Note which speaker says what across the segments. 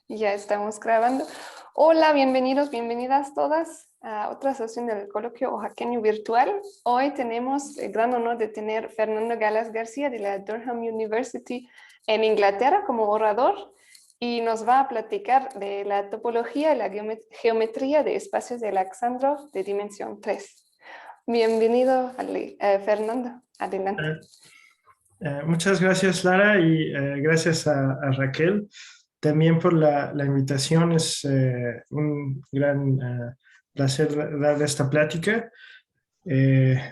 Speaker 1: Ya estamos grabando. Hola, bienvenidos, bienvenidas todas a otra sesión del coloquio oaxaqueño virtual. Hoy tenemos el gran honor de tener Fernando Galas García de la Durham University en Inglaterra como orador y nos va a platicar de la topología y la geometría de espacios de Alexandrov de dimensión 3. Bienvenido, Fernando. Adelante.
Speaker 2: Muchas gracias, Lara, y gracias a Raquel también por la invitación. Es un gran placer dar esta plática.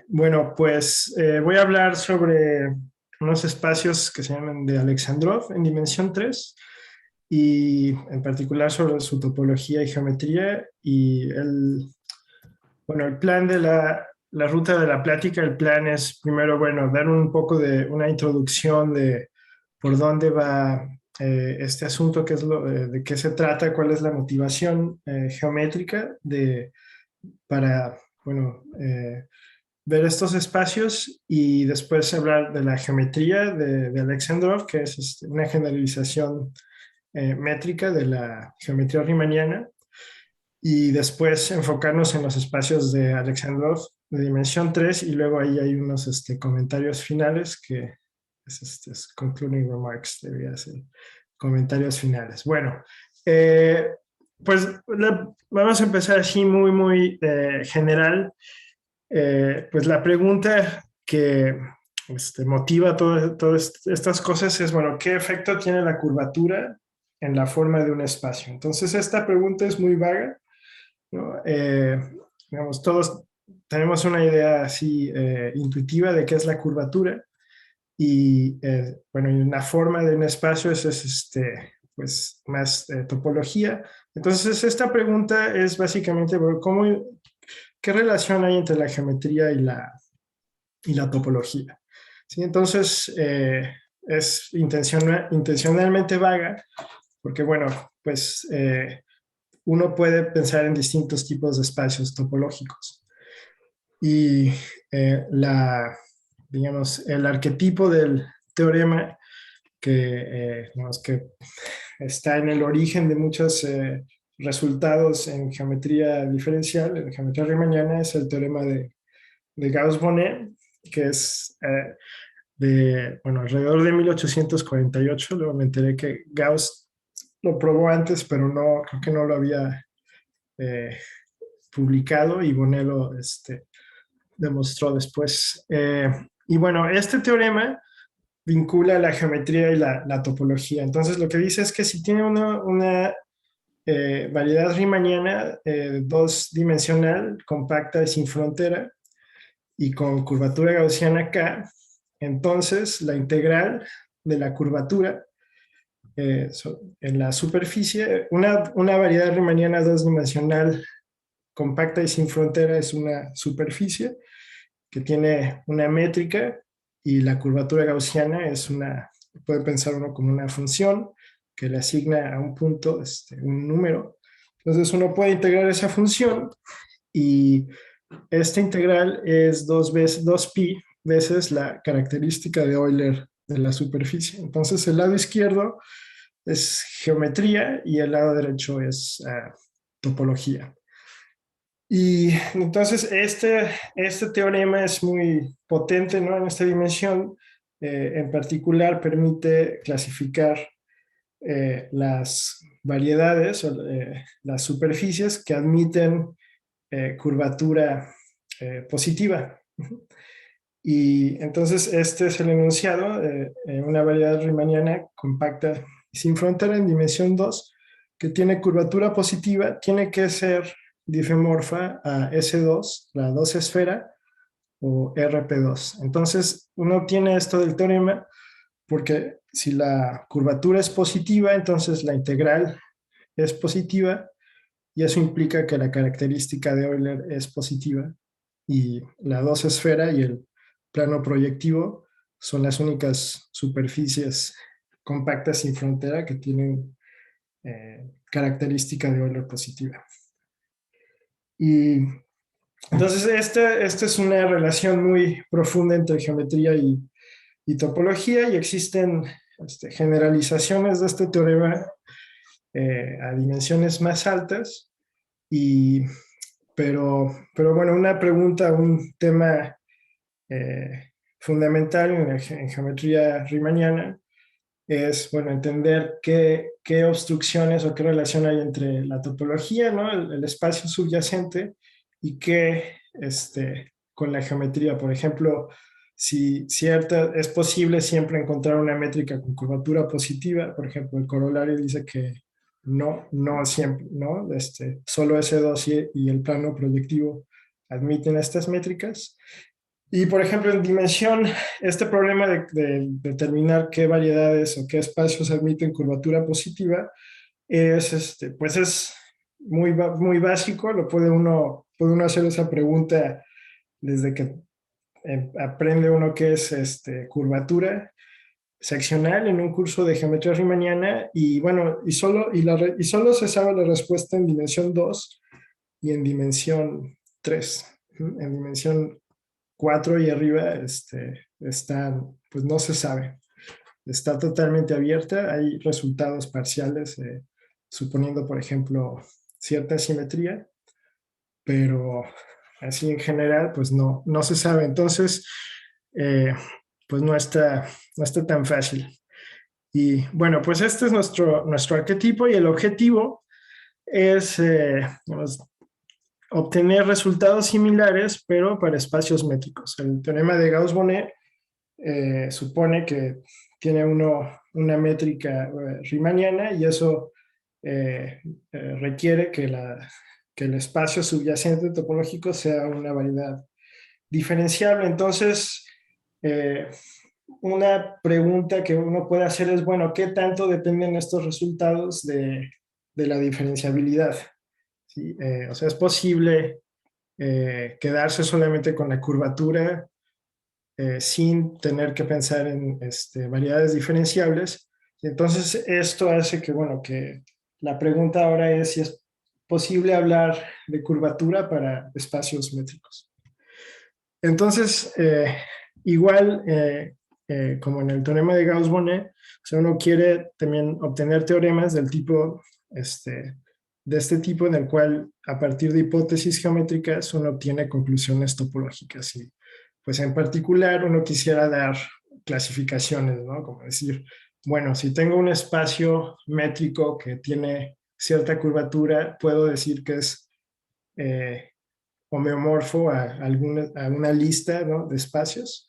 Speaker 2: Bueno, pues voy a hablar sobre unos espacios que se llaman de Alexandrov en dimensión 3 y en particular sobre su topología y geometría y bueno, el plan de la ruta de la plática. El plan es primero, bueno, dar un poco de una introducción de por dónde va este asunto, qué es de qué se trata, cuál es la motivación geométrica para, bueno, ver estos espacios y después hablar de la geometría de Alexandrov, que es una generalización métrica de la geometría riemanniana, y después enfocarnos en los espacios de Alexandrov de dimensión 3 y luego ahí hay unos comentarios finales que es concluding remarks, debería ser comentarios finales. Bueno, eh, pues vamos a empezar así muy general. Pues la pregunta que motiva todas estas cosas es, bueno, ¿qué efecto tiene la curvatura en la forma de un espacio? Entonces esta pregunta es muy vaga, ¿no? Digamos, todos tenemos una idea así intuitiva de qué es la curvatura y bueno, y una forma de un espacio es pues más topología. Entonces esta pregunta es básicamente ¿qué relación hay entre la geometría y la topología? ¿Sí? Entonces es intencionalmente vaga porque bueno, pues uno puede pensar en distintos tipos de espacios topológicos. Y digamos, el arquetipo del teorema digamos, que está en el origen de muchos resultados en geometría diferencial, en geometría riemanniana, es el teorema de Gauss-Bonnet, que es bueno, alrededor de 1848. Luego me enteré que Gauss lo probó antes, pero no, creo que no lo había eh, publicado y Bonnet lo demostró después. Y bueno, este teorema vincula la geometría y la topología. Entonces lo que dice es que si tiene una variedad riemanniana dos dimensional, compacta y sin frontera, y con curvatura gaussiana K, entonces la integral de la curvatura en la superficie, una variedad riemanniana dos dimensional compacta y sin frontera es una superficie que tiene una métrica y la curvatura gaussiana puede pensar uno como una función que le asigna a un punto un número. Entonces uno puede integrar esa función y esta integral es 2pi veces la característica de Euler de la superficie. Entonces el lado izquierdo es geometría y el lado derecho es topología. Y entonces este teorema es muy potente, ¿no? En esta dimensión. En particular permite clasificar las variedades o las superficies que admiten curvatura positiva. Y entonces este es el enunciado: una variedad riemanniana compacta y sin frontera en dimensión 2 que tiene curvatura positiva tiene que ser difemorfa a S2, la 2 esfera, o RP2. Entonces uno tiene esto del teorema porque si la curvatura es positiva, entonces la integral es positiva y eso implica que la característica de Euler es positiva y la 2 esfera y el plano proyectivo son las únicas superficies compactas sin frontera que tienen característica de Euler positiva. Y entonces esta es una relación muy profunda entre geometría y topología, y existen generalizaciones de este teorema a dimensiones más altas. Pero bueno, una pregunta, un tema fundamental en geometría riemanniana es, bueno, entender qué obstrucciones o qué relación hay entre la topología, ¿no? El espacio subyacente y qué con la geometría. Por ejemplo, si es posible siempre encontrar una métrica con curvatura positiva. Por ejemplo, el corolario dice que no siempre, ¿no? Solo S2 y el plano proyectivo admiten estas métricas. Y, por ejemplo, en dimensión, este problema de determinar qué variedades o qué espacios admiten curvatura positiva pues es muy básico. Puede uno hacer esa pregunta desde que aprende uno qué es curvatura seccional en un curso de geometría riemanniana. Y bueno, y solo se sabe la respuesta en dimensión 2 y en dimensión 3. En dimensión 4 y arriba están, pues no se sabe. Está totalmente abierta. Hay resultados parciales, suponiendo, por ejemplo, cierta simetría, pero así en general, pues no se sabe. Entonces, eh, pues no está tan fácil. Y bueno, pues este es nuestro arquetipo, y el objetivo es obtener resultados similares, pero para espacios métricos. El teorema de Gauss-Bonnet supone que tiene una métrica riemanniana, y eso requiere que el espacio subyacente topológico sea una variedad diferenciable. Entonces, una pregunta que uno puede hacer es, bueno, ¿qué tanto dependen estos resultados de la diferenciabilidad? ¿Sí? O sea, ¿es posible quedarse solamente con la curvatura sin tener que pensar en variedades diferenciables? Y entonces esto hace que, bueno, que la pregunta ahora es si es posible hablar de curvatura para espacios métricos. Entonces, igual, como en el teorema de Gauss-Bonnet, o sea, uno quiere también obtener teoremas del tipo, de este tipo, en el cual, a partir de hipótesis geométricas, uno obtiene conclusiones topológicas. Y pues en particular uno quisiera dar clasificaciones, ¿no? Como decir, bueno, si tengo un espacio métrico que tiene cierta curvatura, puedo decir que es eh, homeomorfo a una lista, ¿no?, de espacios.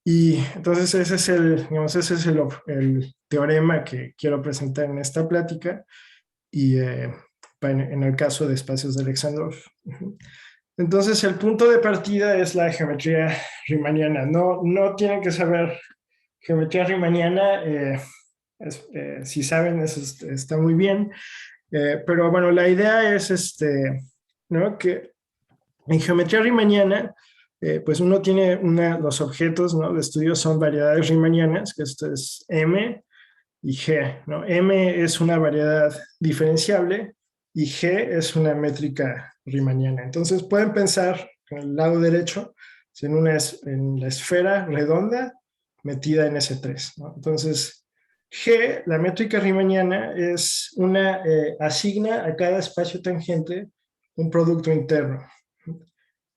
Speaker 2: Y entonces ese es el teorema que quiero presentar en esta plática, y en el caso de espacios de Alexandrov. Entonces, el punto de partida es la geometría riemanniana. No tienen que saber geometría riemanniana. Si saben, eso está muy bien. Pero bueno, la idea es ¿no?, que en geometría riemanniana, pues uno tiene los objetos, ¿no?, de estudio son variedades riemannianas, que esto es M y G, ¿no? M es una variedad diferenciable y G es una métrica riemanniana. Entonces pueden pensar en el lado derecho en la esfera redonda metida en S3, ¿no? Entonces, G, la métrica riemanniana, asigna a cada espacio tangente un producto interno.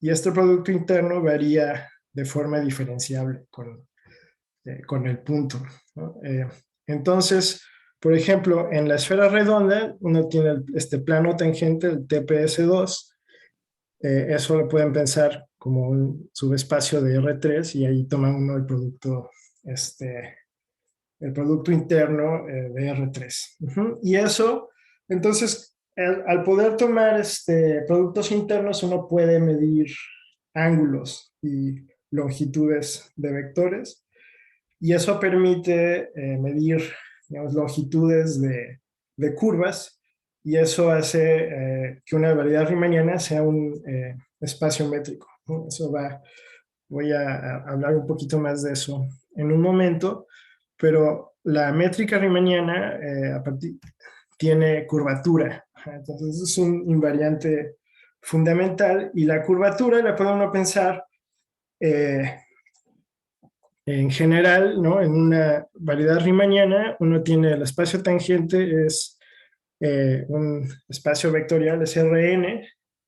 Speaker 2: Y este producto interno varía de forma diferenciable con el punto, ¿no? Entonces, por ejemplo, en la esfera redonda, uno tiene este plano tangente, el TPS2. Eso lo pueden pensar como un subespacio de R3, y ahí toma uno el producto interno de R3. Y eso, entonces, al poder tomar productos internos, uno puede medir ángulos y longitudes de vectores, y eso permite medir, digamos, longitudes de curvas, y eso hace que una variedad riemanniana sea un espacio métrico, ¿no? Voy a hablar un poquito más de eso en un momento, pero la métrica riemanniana tiene curvatura. Entonces es un invariante fundamental, y la curvatura la puede uno pensar en general, ¿no? En una variedad riemanniana uno tiene el espacio tangente, es un espacio vectorial es Rn,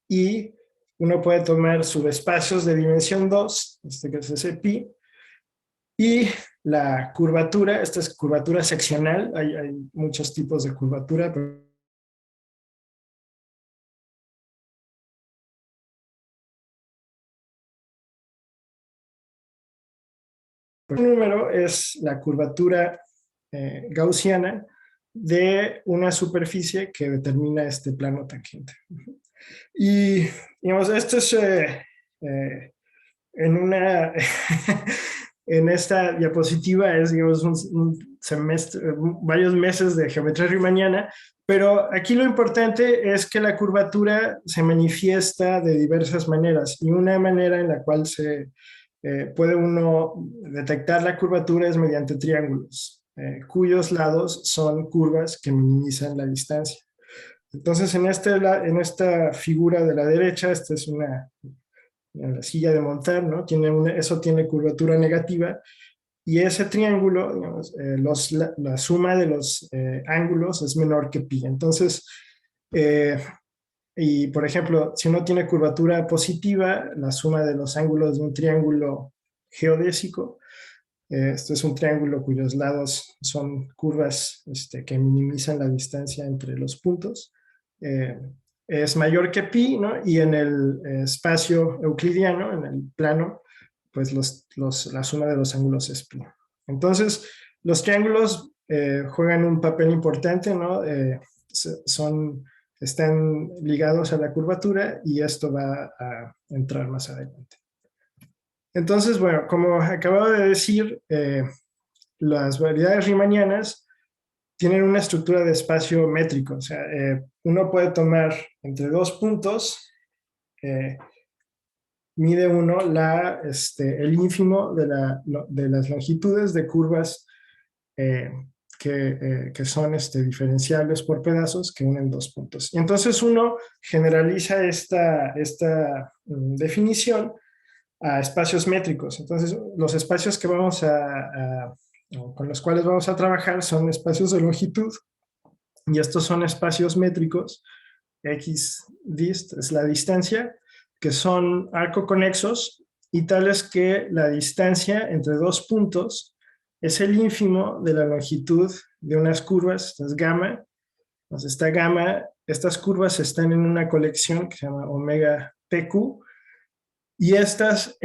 Speaker 2: y uno puede tomar subespacios de dimensión 2, este que es ese pi, y la curvatura, esta es curvatura seccional, hay muchos tipos de curvatura, pero el número es la curvatura gaussiana de una superficie que determina este plano tangente. Y, digamos, esto es en una, en esta diapositiva es, digamos, un semestre, varios meses de geometría riemanniana, pero aquí lo importante es que la curvatura se manifiesta de diversas maneras, y una manera en la cual se puede uno detectar la curvatura es mediante triángulos, cuyos lados son curvas que minimizan la distancia. Entonces, en esta figura de la derecha, esta es la silla de montar, ¿no? Eso tiene curvatura negativa, y ese triángulo, digamos, la suma de los ángulos es menor que pi. Entonces, eh, y por ejemplo, si uno tiene curvatura positiva, la suma de los ángulos de un triángulo geodésico, esto es un triángulo cuyos lados son curvas que minimizan la distancia entre los puntos, eh, es mayor que pi, ¿no? Y en el espacio euclidiano, en el plano, pues la suma de los ángulos es pi. Entonces, los triángulos juegan un papel importante, ¿no? Están ligados a la curvatura, y esto va a entrar más adelante. Entonces, bueno, como acababa de decir, las variedades riemannianas tienen una estructura de espacio métrico. O sea, uno puede tomar entre dos puntos, mide uno el ínfimo de las longitudes de curvas que son diferenciables por pedazos que unen dos puntos. Y entonces uno generaliza esta definición a espacios métricos. Entonces, los espacios que con los cuales vamos a trabajar son espacios de longitud, y estos son espacios métricos. X dist es la distancia, que son arcoconexos, y tales que la distancia entre dos puntos es el ínfimo de la longitud de unas curvas. Esta es gamma. Entonces, esta gamma, estas curvas están en una colección que se llama omega PQ, y estas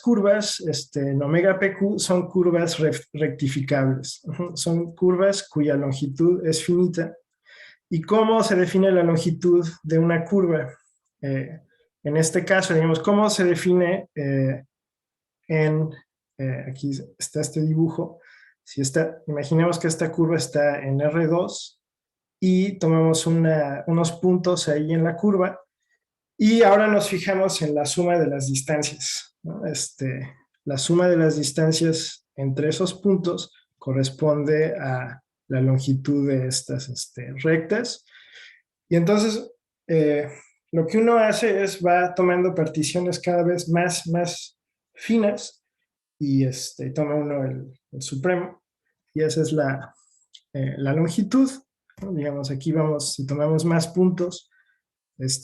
Speaker 2: curvas, en omega PQ, son curvas rectificables. Son curvas cuya longitud es finita. ¿Y cómo se define la longitud de una curva? En este caso, digamos, ¿cómo se define aquí está este dibujo? Imaginemos que esta curva está en R2, y tomamos unos puntos ahí en la curva, y ahora nos fijamos en la suma de las distancias, ¿no? La suma de las distancias entre esos puntos corresponde a la longitud de estas rectas. Y entonces, lo que uno hace es va tomando particiones cada vez más finas, y toma uno el supremo, y esa es la longitud, ¿no? Digamos, aquí vamos, si tomamos más puntos,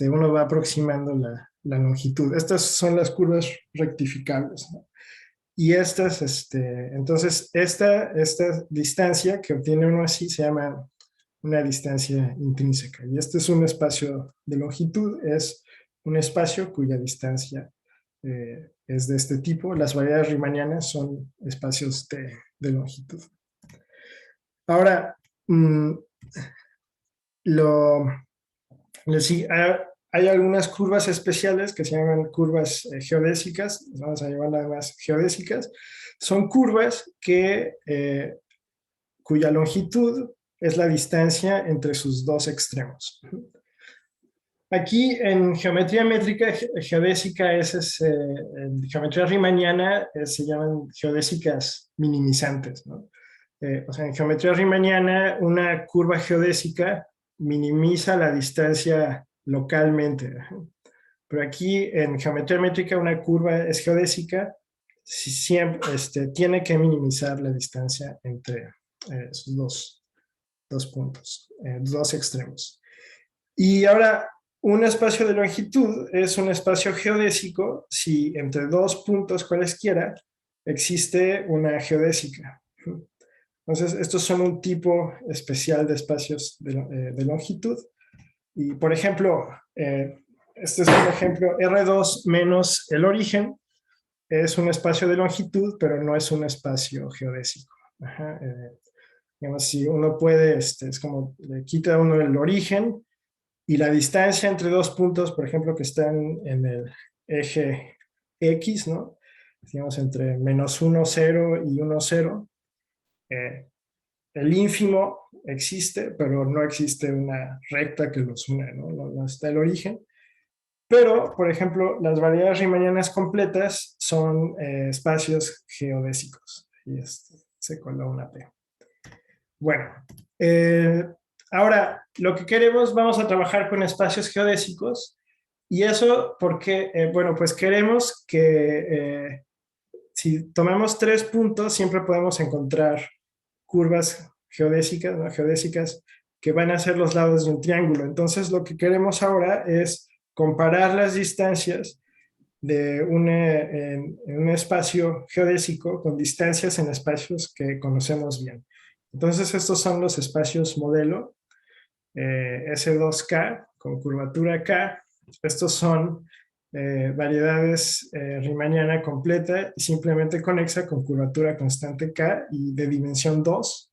Speaker 2: uno va aproximando la longitud. Estas son las curvas rectificables, ¿no? Y entonces, esta distancia que obtiene uno así se llama una distancia intrínseca. Y este es un espacio de longitud, es un espacio cuya distancia es de este tipo. Las variedades riemannianas son espacios de longitud. Ahora, hay algunas curvas especiales que se llaman curvas geodésicas, vamos a llamarlas además geodésicas. Son curvas cuya longitud es la distancia entre sus dos extremos. Aquí en geometría métrica geodésica, en geometría riemanniana se llaman geodésicas minimizantes, ¿no? O sea, en geometría riemanniana una curva geodésica minimiza la distancia localmente. Pero aquí en geometría métrica una curva es geodésica, siempre tiene que minimizar la distancia entre sus dos dos puntos, dos extremos. Y ahora, un espacio de longitud es un espacio geodésico si entre dos puntos cualesquiera existe una geodésica. Entonces, estos son un tipo especial de espacios de longitud. Y, por ejemplo, este es un ejemplo, R2 menos el origen es un espacio de longitud, pero no es un espacio geodésico. Ajá, digamos, si uno puede, es como le quita a uno el origen y la distancia entre dos puntos, por ejemplo, que están en el eje X, ¿no? Digamos, entre -1, 0 y 1, 0. El ínfimo existe, pero no existe una recta que los une, ¿no? No está el origen. Pero, por ejemplo, las variedades riemannianas completas son espacios geodésicos. Y se coló una P. Bueno, ahora lo que queremos, vamos a trabajar con espacios geodésicos. Y eso porque, bueno, pues queremos que si tomamos 3 puntos, siempre podemos encontrar curvas geodésicas, ¿no? Geodésicas que van a ser los lados de un triángulo. Entonces, lo que queremos ahora es comparar las distancias de en un espacio geodésico con distancias en espacios que conocemos bien. Entonces, estos son los espacios modelo, S2K con curvatura K. Estos son variedades riemanniana completa y simplemente conexa con curvatura constante K y de dimensión 2.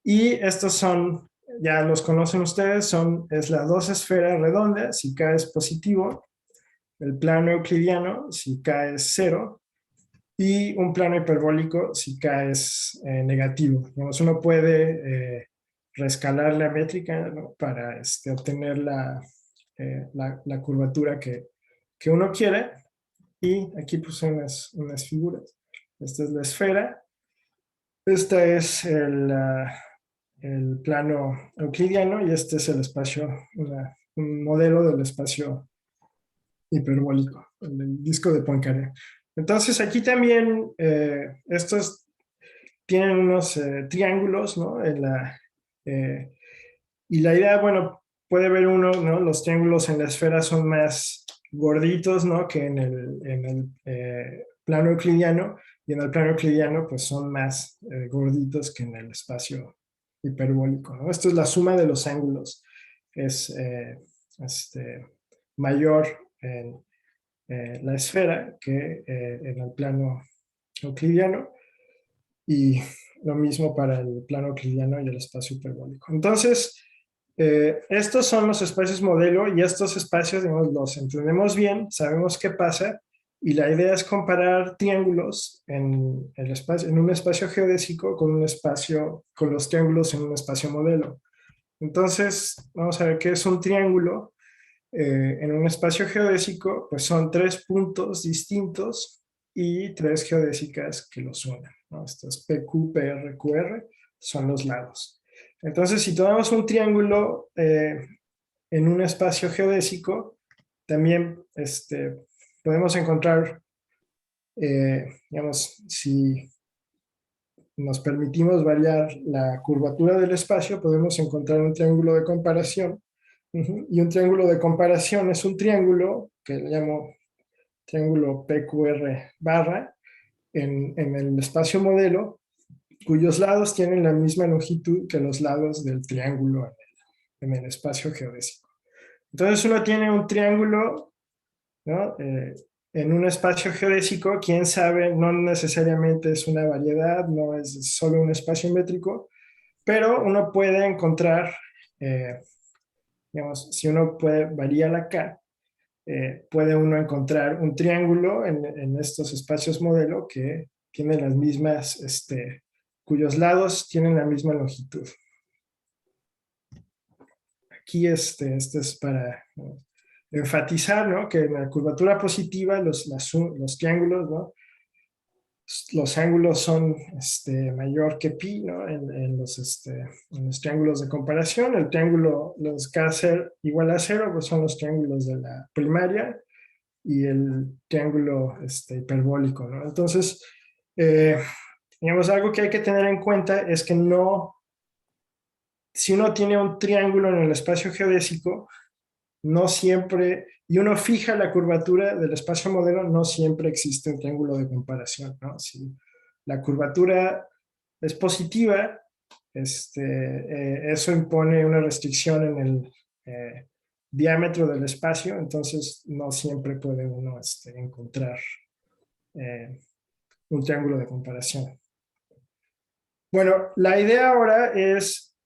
Speaker 2: Y estos son, ya los conocen ustedes, es la dos esfera redonda, si K es positivo, el plano euclidiano, si K es 0, y un plano hiperbólico, si K es negativo. Digamos, uno puede reescalar la métrica, ¿no? Para obtener la curvatura que uno quiere. Y aquí puse unas figuras. Esta es la esfera. Esta es el plano euclidiano y este es el espacio, un modelo del espacio hiperbólico, el disco de Poincaré. Entonces aquí también estos tienen unos triángulos, ¿no? Y la idea, bueno, puede ver uno, ¿no? Los triángulos en la esfera son más gorditos, ¿no? Que en el plano euclidiano, y en el plano euclidiano pues son más gorditos que en el espacio hiperbólico, ¿no? Esto es la suma de los ángulos, es mayor en la esfera que en el plano euclidiano, y lo mismo para el plano euclidiano y el espacio hiperbólico. Entonces, estos son los espacios modelo y estos espacios, digamos, los entendemos bien, sabemos qué pasa y la idea es comparar triángulos en un espacio geodésico con los triángulos en un espacio modelo. Entonces, vamos a ver qué es un triángulo. En un espacio geodésico, pues son 3 puntos distintos y 3 geodésicas que los unen, ¿no? Estos PQ, PR, QR son los lados. Entonces, si tomamos un triángulo en un espacio geodésico, también podemos encontrar, digamos, si nos permitimos variar la curvatura del espacio, podemos encontrar un triángulo de comparación. Y un triángulo de comparación es un triángulo que le llamo triángulo PQR barra en el espacio modelo, cuyos lados tienen la misma longitud que los lados del triángulo en el espacio geodésico. Entonces uno tiene un triángulo, ¿no? En un espacio geodésico, quién sabe, no necesariamente es una variedad, no es solo un espacio métrico, pero uno puede encontrar, digamos, si uno varía la K, puede uno encontrar un triángulo en estos espacios modelo que tiene las mismas, cuyos lados tienen la misma longitud. Aquí este es para enfatizar, ¿no? Que en la curvatura positiva los triángulos, ¿no? Los ángulos son mayor que pi, ¿no? En los triángulos de comparación. El triángulo, los K igual a 0, pues son los triángulos de la primaria, y el triángulo hiperbólico, ¿no? Entonces, digamos, algo que hay que tener en cuenta es que no si uno tiene un triángulo en el espacio geodésico, no siempre, y uno fija la curvatura del espacio modelo, no siempre existe un triángulo de comparación, ¿no? Si la curvatura es positiva, eso impone una restricción en el diámetro del espacio, entonces no siempre puede uno encontrar eh, un triángulo de comparación. Bueno, la idea ahora es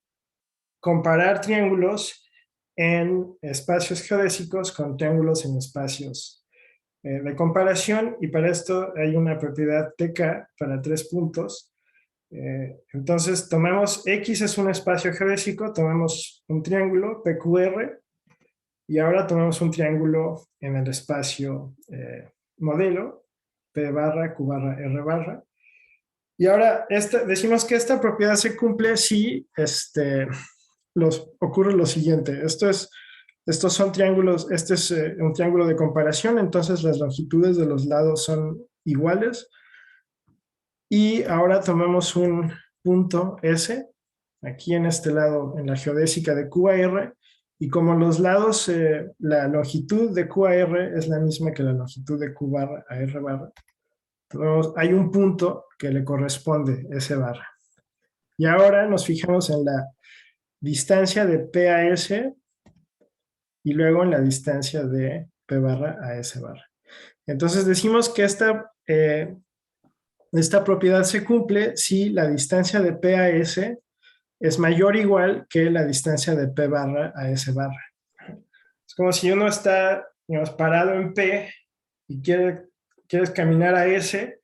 Speaker 2: comparar triángulos en espacios geodésicos con triángulos en espacios de comparación, y para esto hay una propiedad TK para 3 puntos. Entonces tomamos X es un espacio geodésico, tomamos un triángulo PQR, y ahora tomamos un triángulo en el espacio modelo P barra, Q barra, R barra. Y ahora decimos que esta propiedad se cumple si ocurre lo siguiente. Estos son triángulos, este es un triángulo de comparación, entonces las longitudes de los lados son iguales. Y ahora tomamos un punto S, aquí en este lado, en la geodésica de Q a R, y como los lados, la longitud de Q a R es la misma que la longitud de Q barra a R barra, hay un punto que le corresponde S barra. Y ahora nos fijamos en la distancia de P a S y luego en la distancia de P barra a S barra. Entonces decimos que esta propiedad se cumple si la distancia de P a S es mayor o igual que la distancia de P barra a S barra. Es como si uno está, digamos, parado en P y quieres caminar a S,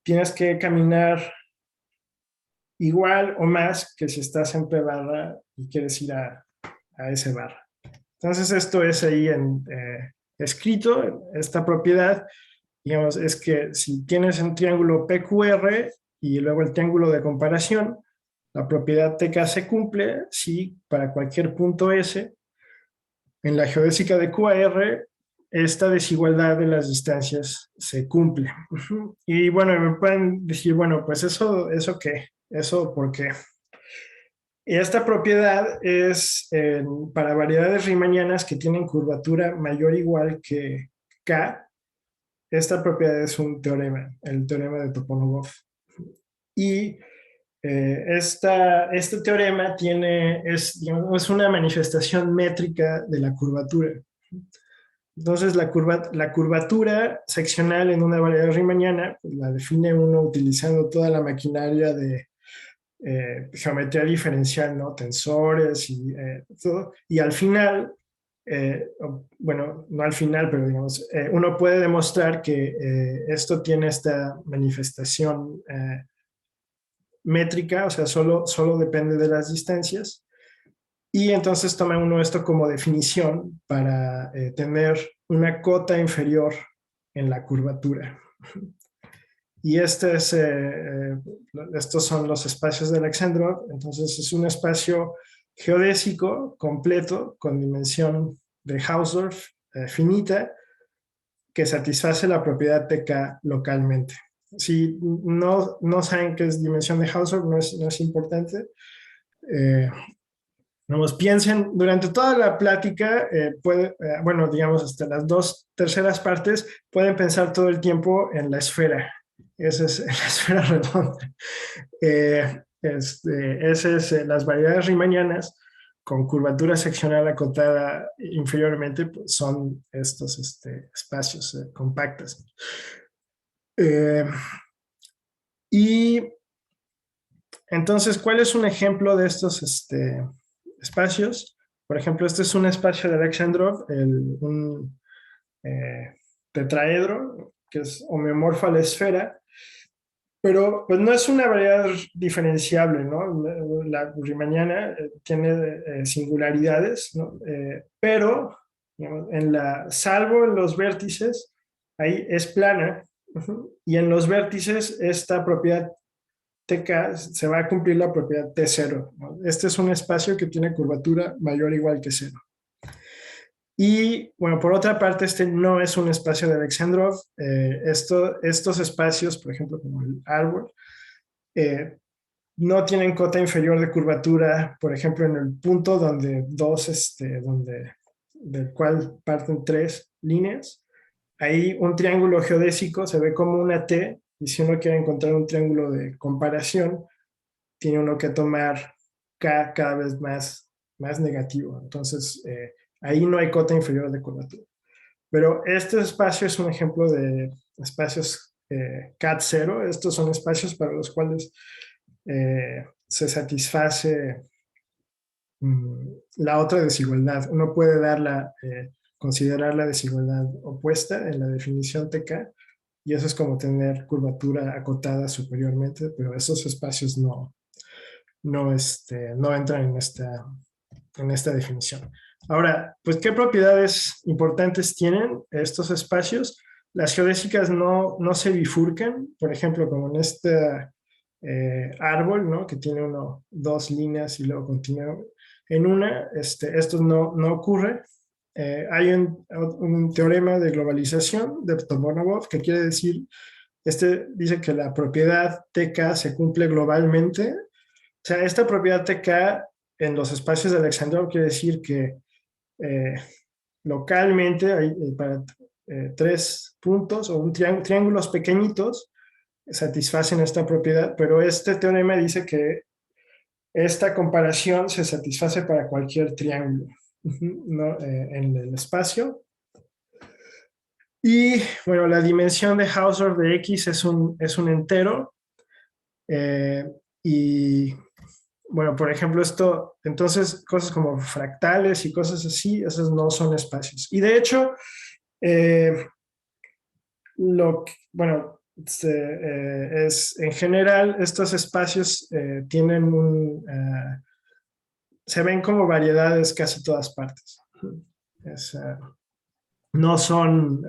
Speaker 2: tienes que caminar igual o más que si estás en P barra y quieres ir a S barra. Entonces esto es ahí escrito, esta propiedad, digamos, es que si tienes un triángulo PQR y luego el triángulo de comparación, la propiedad TK se cumple si para cualquier punto S, en la geodésica de QR, esta desigualdad de las distancias se cumple. Y bueno, me pueden decir, bueno, pues ¿eso qué? ¿Eso por qué? Y esta propiedad es para variedades riemannianas que tienen curvatura mayor o igual que K. Esta propiedad es un teorema, el teorema de Toponovov. Y este teorema es una manifestación métrica de la curvatura. Entonces, la curvatura seccional en una variedad riemanniana pues, la define uno utilizando toda la maquinaria de geometría diferencial, ¿no? Tensores y todo. Y al final, bueno, no al final, pero digamos, uno puede demostrar que esto tiene esta manifestación métrica, o sea, solo depende de las distancias. Y entonces toma uno esto como definición para tener una cota inferior en la curvatura. Y estos son los espacios de Alexandrov. Entonces es un espacio geodésico completo con dimensión de Hausdorff finita que satisface la propiedad TK localmente. Si no saben qué es dimensión de Hausdorff, no es importante. Vamos, piensen, durante toda la plática, bueno, digamos hasta las 2/3 partes, pueden pensar todo el tiempo en la esfera. Esa es la esfera redonda. Ese es las variedades riemannianas con curvatura seccional acotada inferiormente, pues son estos espacios compactos. Y entonces, ¿cuál es un ejemplo de estos espacios? Por ejemplo, este es un espacio de Alexandrov, un tetraedro, que es homeomorfo a la esfera, pero pues no es una variedad diferenciable, ¿no? La riemanniana tiene singularidades, ¿no? Pero, digamos, salvo en los vértices, ahí es plana, y en los vértices esta propiedad TK se va a cumplir la propiedad T0, ¿no? Este es un espacio que tiene curvatura mayor o igual que 0. Y bueno, por otra parte, este no es un espacio de Alexandrov. Estos espacios, por ejemplo, como el árbol, no tienen cota inferior de curvatura, por ejemplo, en el punto donde del cual parten tres líneas. Ahí un triángulo geodésico se ve como una T, y si uno quiere encontrar un triángulo de comparación, tiene uno que tomar K cada vez más negativo. Entonces, ahí no hay cota inferior de curvatura. Pero este espacio es un ejemplo de espacios CAT0. Estos son espacios para los cuales se satisface la otra desigualdad. Uno puede considerar la desigualdad opuesta en la definición TK, y eso es como tener curvatura acotada superiormente, pero esos espacios no entran en esta definición. Ahora, pues, ¿qué propiedades importantes tienen estos espacios? Las geodésicas no se bifurcan, por ejemplo, como en este árbol, ¿no? Que tiene dos líneas y luego continúa en una. Esto no ocurre. Hay un teorema de globalización de Tobornogov que quiere decir, dice que la propiedad TK se cumple globalmente. O sea, esta propiedad TK en los espacios de Alexandrov quiere decir que localmente hay para tres puntos o triángulos pequeñitos satisfacen esta propiedad, pero este teorema dice que esta comparación se satisface para cualquier triángulo, ¿no? En el espacio. Y bueno, la dimensión de Hausdorff de X es un entero. Y bueno, por ejemplo, entonces cosas como fractales y cosas así, esos no son espacios. Y de hecho, bueno, en general, estos espacios se ven como variedades casi todas partes. No son,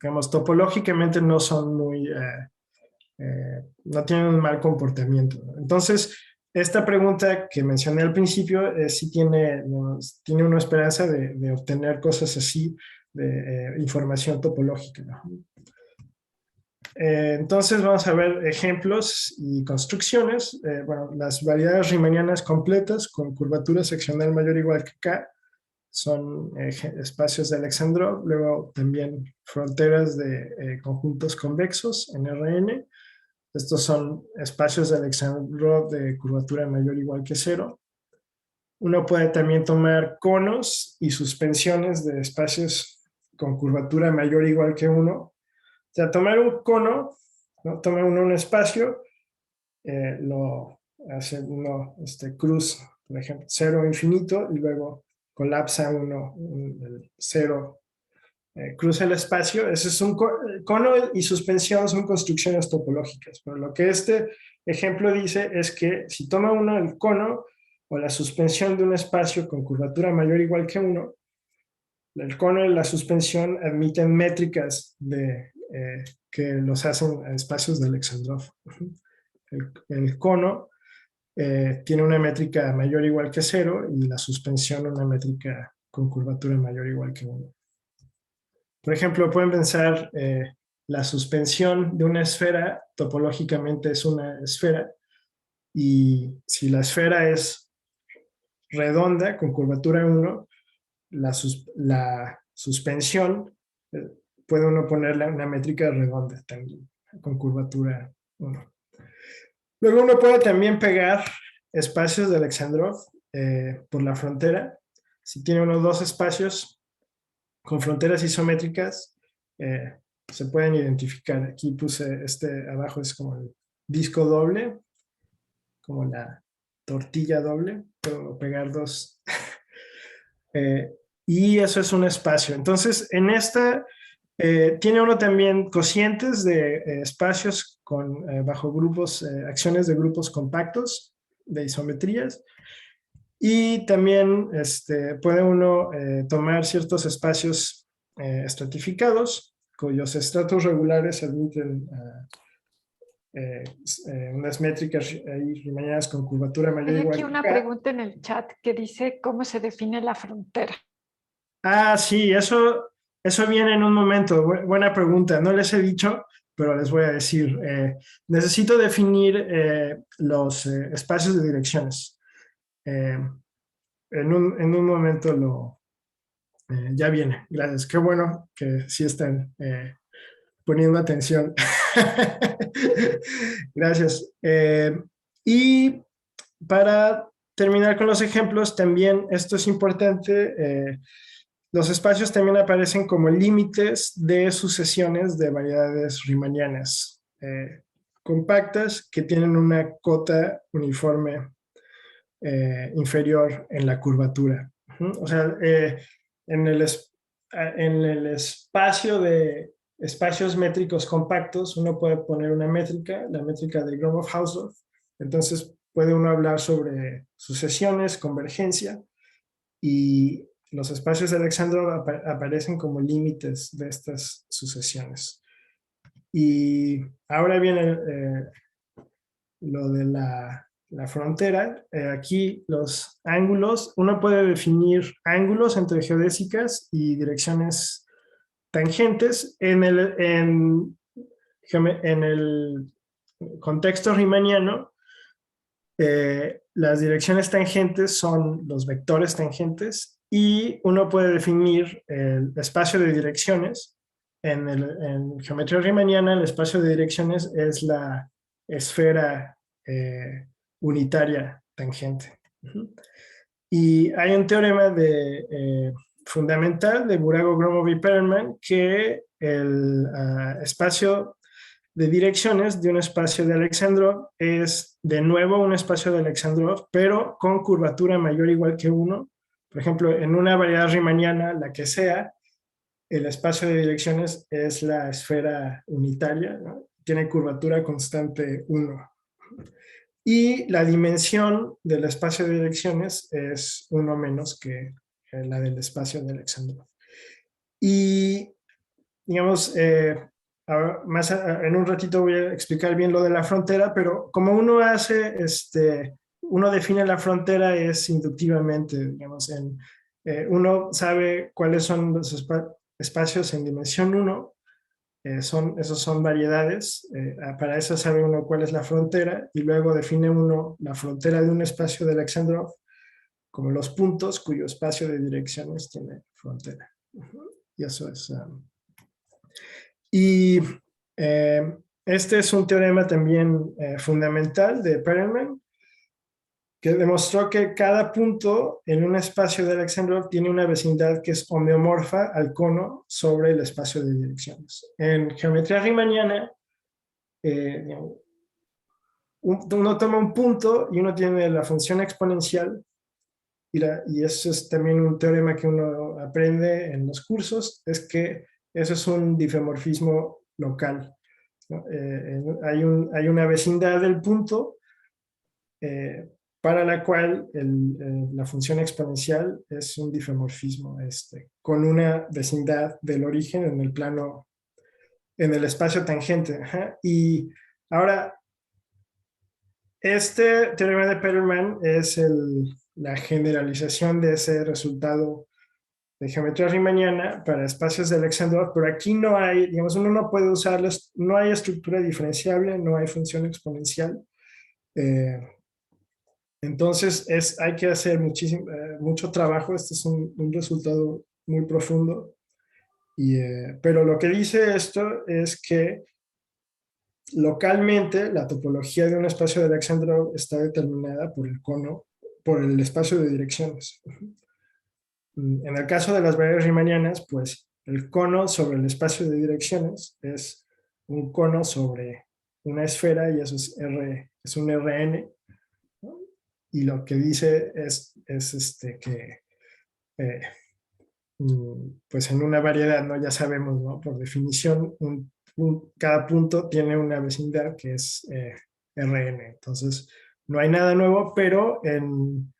Speaker 2: digamos, topológicamente no son no tienen un mal comportamiento. Entonces, esta pregunta que mencioné al principio si tiene una esperanza de obtener cosas así, de información topológica, ¿no? Entonces vamos a ver ejemplos y construcciones. Bueno, las variedades riemannianas completas con curvatura seccional mayor o igual que K son espacios de Alexandrov. Luego también fronteras de conjuntos convexos en Rn. Estos son espacios de Alexandrov de curvatura mayor o igual que 0. Uno puede también tomar conos y suspensiones de espacios con curvatura mayor o igual que 1. O sea, tomar un cono, ¿no? Toma uno un espacio, lo hace uno cruz, por ejemplo, 0 infinito, y luego colapsa uno el 0, cruza el espacio. Ese es un cono y suspensión, son construcciones topológicas. Pero lo que este ejemplo dice es que si toma uno el cono o la suspensión de un espacio con curvatura mayor o igual que 1, el cono y la suspensión admiten métricas que los hacen a espacios de Alexandrov. El cono tiene una métrica mayor o igual que 0 y la suspensión una métrica con curvatura mayor o igual que 1. Por ejemplo, pueden pensar la suspensión de una esfera topológicamente es una esfera, y si la esfera es redonda con curvatura 1, la suspensión puede uno ponerle una métrica redonda también con curvatura 1. Luego uno puede también pegar espacios de Alexandrov por la frontera. Si tiene uno dos espacios con fronteras isométricas, se pueden identificar. Aquí puse abajo, es como el disco doble, como la tortilla doble. Puedo pegar dos. Y eso es un espacio. Entonces, en esta tiene uno también cocientes de espacios bajo grupos, acciones de grupos compactos de isometrías. Y también puede uno tomar ciertos espacios estratificados, cuyos estratos regulares admiten unas métricas riemannianas con curvatura mayor o
Speaker 3: Hay
Speaker 2: igual
Speaker 3: aquí
Speaker 2: que
Speaker 3: una
Speaker 2: K.
Speaker 3: pregunta en el chat que dice cómo se define la frontera.
Speaker 2: Ah, sí, eso viene en un momento. Buena pregunta. No les he dicho, pero les voy a decir, necesito definir los espacios de direcciones. En un momento ya viene, gracias. Qué bueno que sí están poniendo atención. Gracias. Y para terminar con los ejemplos, también esto es importante, los espacios también aparecen como límites de sucesiones de variedades riemannianas compactas que tienen una cota uniforme inferior en la curvatura. O sea, en el espacio de espacios métricos compactos, uno puede poner una métrica, la métrica de Gromov-Hausdorff. Entonces puede uno hablar sobre sucesiones, convergencia, y los espacios de Alexandrov aparecen como límites de estas sucesiones. Y ahora viene lo de la frontera. Aquí los ángulos, uno puede definir ángulos entre geodésicas y direcciones tangentes. En el contexto riemanniano, las direcciones tangentes son los vectores tangentes y uno puede definir el espacio de direcciones. En geometría riemanniana, el espacio de direcciones es la esfera unitaria tangente. Y hay un teorema fundamental de Burago, Gromov y Perelman que el espacio de direcciones de un espacio de Alexandrov es de nuevo un espacio de Alexandrov, pero con curvatura mayor o igual que 1. Por ejemplo, en una variedad riemanniana, la que sea, el espacio de direcciones es la esfera unitaria, ¿no? Tiene curvatura constante 1. Y la dimensión del espacio de direcciones es 1 menos que la del espacio de Alexandrov. Y, digamos, en un ratito voy a explicar bien lo de la frontera, pero como uno hace, uno define la frontera es inductivamente, digamos, uno sabe cuáles son los espacios en dimensión 1, esos son variedades, para eso sabe uno cuál es la frontera, y luego define uno la frontera de un espacio de Alexandrov como los puntos cuyo espacio de direcciones tiene frontera. Y eso es... Y este es un teorema también fundamental de Perelman, que demostró que cada punto en un espacio de Alexandrov tiene una vecindad que es homeomorfa al cono sobre el espacio de direcciones. En geometría riemanniana, uno toma un punto y uno tiene la función exponencial, y eso es también un teorema que uno aprende en los cursos, es que eso es un difeomorfismo local, ¿no? Hay una vecindad del punto para la cual la función exponencial es un difeomorfismo con una vecindad del origen en el plano, en el espacio tangente. Y ahora, este teorema de Perelman es la generalización de ese resultado de geometría riemanniana para espacios de Alexandrov, pero aquí no hay, digamos, uno no puede usarlos, no hay estructura diferenciable, no hay función exponencial. Entonces hay que hacer mucho trabajo. Este es un resultado muy profundo. Pero lo que dice esto es que localmente la topología de un espacio de Alexandrov está determinada por el cono, por el espacio de direcciones. En el caso de las variedades riemannianas, pues el cono sobre el espacio de direcciones es un cono sobre una esfera, y eso es un Rn, ¿no? Y lo que dice es que pues en una variedad, ¿no? Ya sabemos, ¿no? Por definición, cada punto tiene una vecindad que es Rn. Entonces, no hay nada nuevo, pero en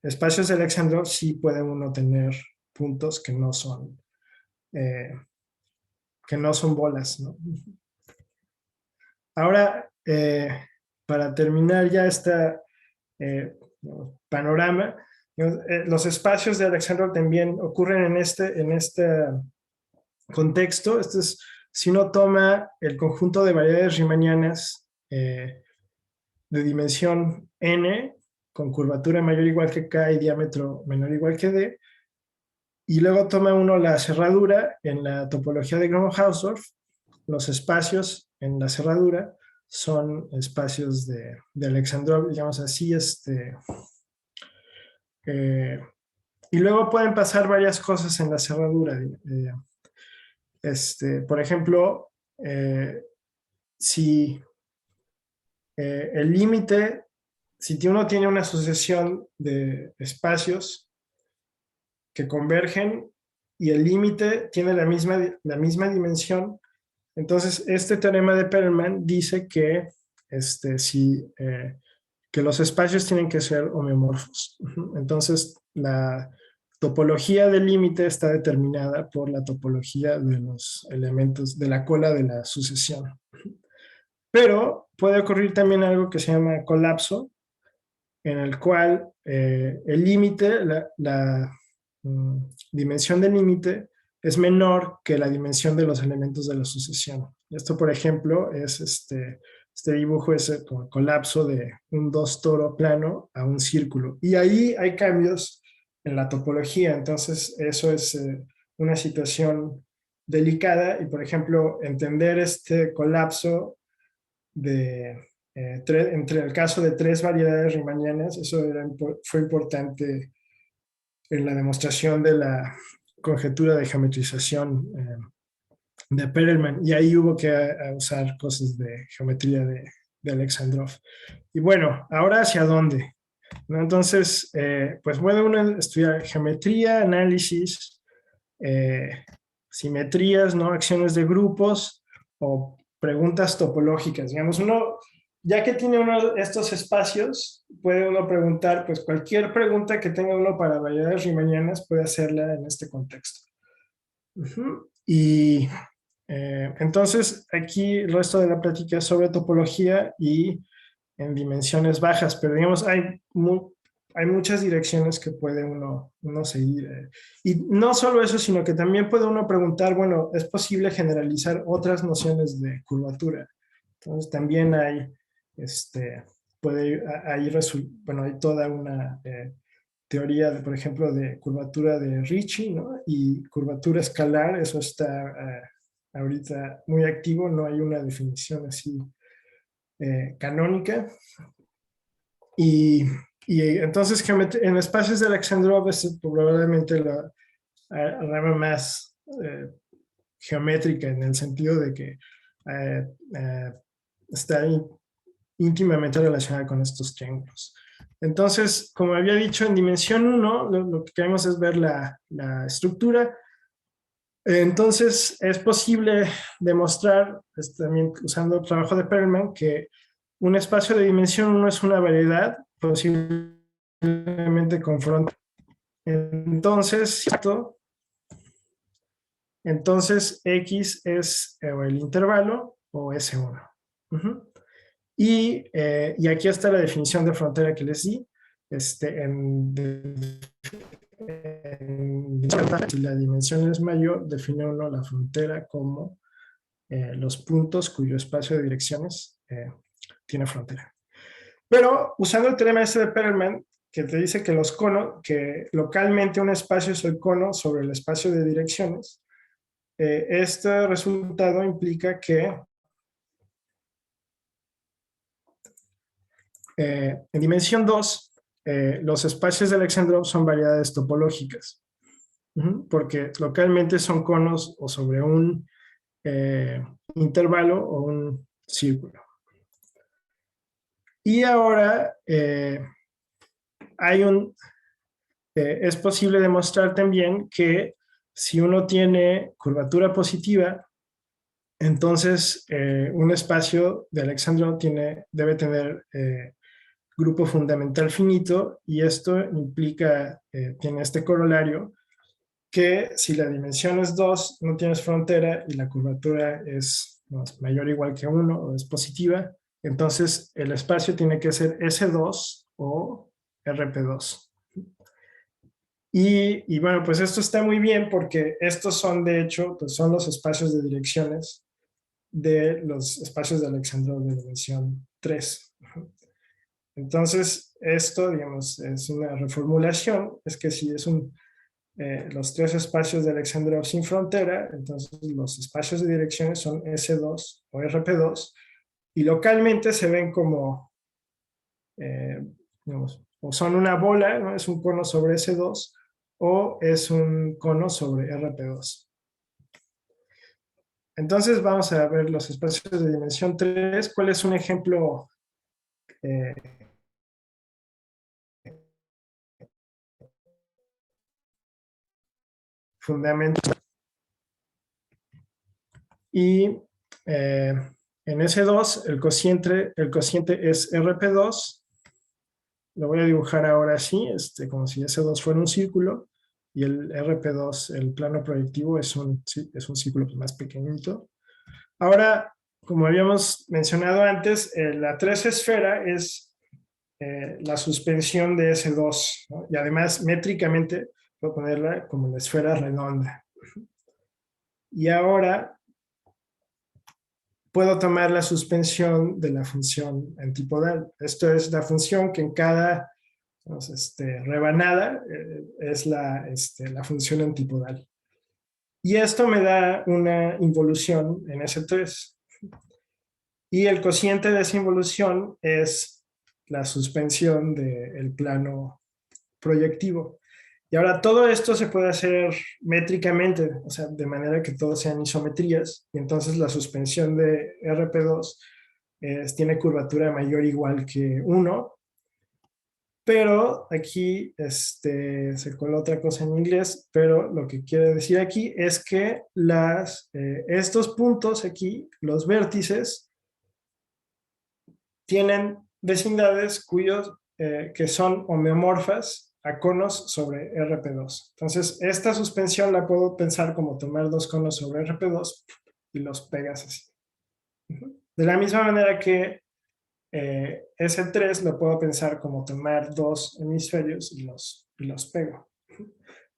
Speaker 2: espacios de Alexandrov sí puede uno tener puntos que no son bolas, ¿no? Ahora, para terminar ya este panorama, los espacios de Alexandrov también ocurren en este contexto. Este es si uno toma el conjunto de variedades riemannianas de dimensión n, con curvatura mayor o igual que k y diámetro menor o igual que d, y luego toma uno la cerradura en la topología de Gromov-Hausdorff, los espacios en la cerradura son espacios de Alexandrov, digamos así, y luego pueden pasar varias cosas en la cerradura. Por ejemplo, si el límite, si uno tiene una sucesión de espacios que convergen y el límite tiene la misma dimensión, entonces este teorema de Perelman dice que, que los espacios tienen que ser homeomorfos. Entonces la topología del límite está determinada por la topología de los elementos de la cola de la sucesión. Pero puede ocurrir también algo que se llama colapso, en el cual el límite, la dimensión del límite es menor que la dimensión de los elementos de la sucesión. Esto, por ejemplo, es este dibujo es como colapso de un 2 toro plano a un círculo. Y ahí hay cambios en la topología, entonces eso es una situación delicada y, por ejemplo, entender este colapso entre el caso de 3 variedades riemannianas, eso fue importante en la demostración de la conjetura de geometrización de Perelman, y ahí hubo que usar cosas de geometría de Alexandrov. Y bueno, ahora ¿hacia dónde? ¿No? Entonces, pues puede uno estudiar geometría, análisis, simetrías, ¿no? Acciones de grupos o preguntas topológicas. Digamos, uno, ya que tiene uno de estos espacios, puede uno preguntar, pues cualquier pregunta que tenga uno para variedades riemannianas puede hacerla en este contexto. Y entonces aquí el resto de la plática es sobre topología y en dimensiones bajas, pero digamos hay muchas direcciones que puede uno seguir. Y no solo eso, sino que también puede uno preguntar, bueno, ¿es posible generalizar otras nociones de curvatura? Entonces también hay, hay toda una teoría, por ejemplo, de curvatura de Ricci, ¿no? Y curvatura escalar, eso está ahorita muy activo, no hay una definición así canónica. Y entonces en espacios de Alexandrov es probablemente la rama más geométrica, en el sentido de que está íntimamente relacionada con estos triángulos. Entonces, como había dicho, en dimensión 1, lo que queremos es ver la estructura. Entonces, es posible demostrar, también usando el trabajo de Perelman, que un espacio de dimensión 1 es una variedad, posiblemente con frontera. Entonces, X es el intervalo o S1. Y aquí está la definición de frontera que les di. Si la dimensión es mayor, define uno la frontera como los puntos cuyo espacio de direcciones tiene frontera. Pero usando el teorema de Perelman, que te dice que los conos, que localmente un espacio es el cono sobre el espacio de direcciones, este resultado implica que en dimensión 2, los espacios de Alexandrov son variedades topológicas, porque localmente son conos o sobre un intervalo o un círculo. Y ahora es posible demostrar también que si uno tiene curvatura positiva, entonces un espacio de Alexandrov debe tener grupo fundamental finito, y esto implica, tiene este corolario, que si la dimensión es 2, no tienes frontera y la curvatura es mayor o igual que 1 o es positiva, entonces el espacio tiene que ser S2 o RP2. Y bueno, pues esto está muy bien porque estos son, de hecho, pues son los espacios de direcciones de los espacios de Alexandrov de dimensión 3. Entonces, esto, digamos, es una reformulación, es que si es los tres espacios de Alexandrov sin frontera, entonces los espacios de direcciones son S2 o RP2, y localmente se ven como, digamos, o son una bola, ¿no? Es un cono sobre S2, o es un cono sobre RP2. Entonces vamos a ver los espacios de dimensión 3. ¿Cuál es un ejemplo fundamental? Y en S2 el cociente es RP2. Lo voy a dibujar ahora así, como si S2 fuera un círculo, y el RP2, el plano proyectivo, es un círculo más pequeñito. Ahora, como habíamos mencionado antes, la 3 esfera es la suspensión de S2, ¿no? Y además, métricamente, puedo ponerla como la esfera redonda. Y ahora puedo tomar la suspensión de la función antipodal. Esto es la función que en cada rebanada es la función antipodal. Y esto me da una involución en S3. Y el cociente de esa involución es la suspensión del plano proyectivo. Y ahora todo esto se puede hacer métricamente, o sea, de manera que todos sean isometrías, y entonces la suspensión de RP2 tiene curvatura mayor o igual que 1, pero aquí se coló otra cosa en inglés, pero lo que quiere decir aquí es que estos puntos aquí, los vértices, tienen vecindades que son homeomorfas a conos sobre RP2. Entonces, esta suspensión la puedo pensar como tomar dos conos sobre RP2 y los pegas así. De la misma manera que S3 lo puedo pensar como tomar dos hemisferios y los pego.